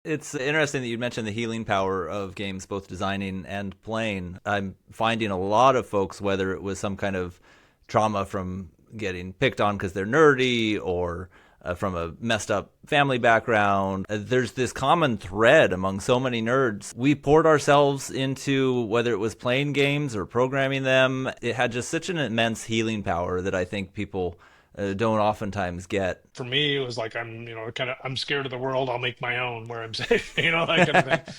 It's interesting that you mentioned the healing power of games, both designing and playing. I'm finding a lot of folks, whether it was some kind of trauma from getting picked on because they're nerdy or from a messed up family background. There's this common thread among so many nerds. We poured ourselves into whether it was playing games or programming them. It had just such an immense healing power that I think people don't oftentimes get. For me, it was like I'm scared of the world. I'll make my own where I'm safe, that kind of thing.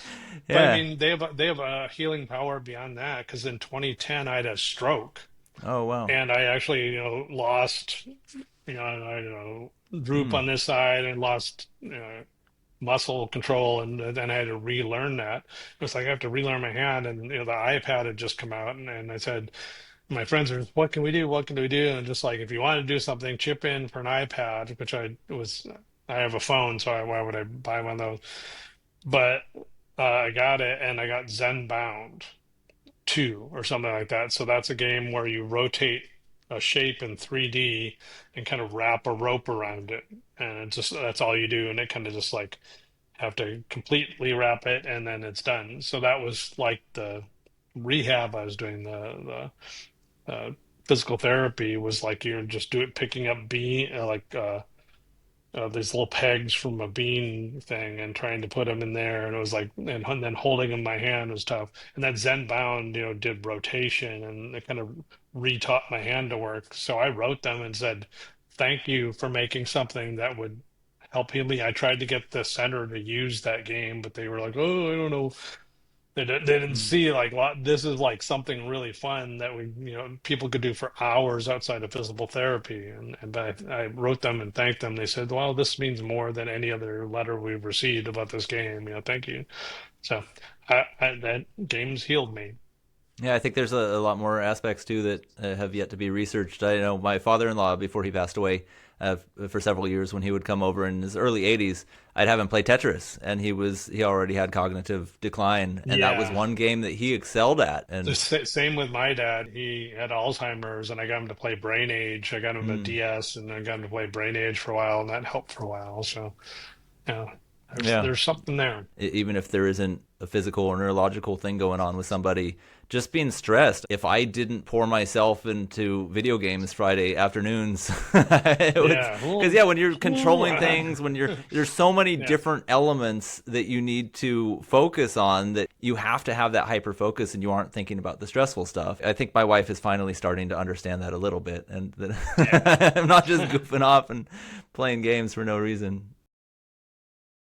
But I Yeah. mean, they have a healing power beyond that because in 2010 I had a stroke Oh, wow. and I actually lost I don't know droop Hmm. on this side and lost muscle control and then I had to relearn that. It was like I have to relearn my hand and the iPad had just come out and I said my friends are, what can we do? What can we do? And just like, if you want to do something, chip in for an iPad, I have a phone, so why would I buy one of those? But I got it and I got Zen Bound 2 or something like that. So that's a game where you rotate a shape in 3D and kind of wrap a rope around it. And that's all you do. And it kind of just like have to completely wrap it and then it's done. So that was like the rehab I was doing, physical therapy was like you're just picking up these little pegs from a bean thing and trying to put them in there, and it was like and then holding them in my hand was tough. And that Zen Bound, did rotation, and it kind of retaught my hand to work. So I wrote them and said, "Thank you for making something that would help heal me." I tried to get the center to use that game, but they were like, "Oh, I don't know." They didn't Hmm. see like this is like something really fun that people could do for hours outside of physical therapy, and I wrote them and thanked them. They said, "Well, this means more than any other letter we've received about this game. Thank you." So that game's healed me. Yeah, I think there's a lot more aspects too that have yet to be researched. I know my father-in-law, before he passed away, for several years, when he would come over in his early 80s, I'd have him play Tetris, and he already had cognitive decline, and that was Yeah. one game that he excelled at. The And same with my dad. He had Alzheimer's, and I got him to play Brain Age. I got him a mm, DS, and I got him to play Brain Age for a while, and that helped for a while. So, yeah, yeah, there's something there. even if there isn't a physical or neurological thing going on with somebody, just being stressed. If I didn't pour myself into video games Friday afternoons, it would, Yeah. because Well, yeah, when you're ooh, controlling things, there's so many yeah. different elements that you need to focus on that you have to have that hyper focus, and you aren't thinking about the stressful stuff. I think my wife is finally starting to understand that a little bit, and Yeah. that I'm not just goofing off and playing games for no reason.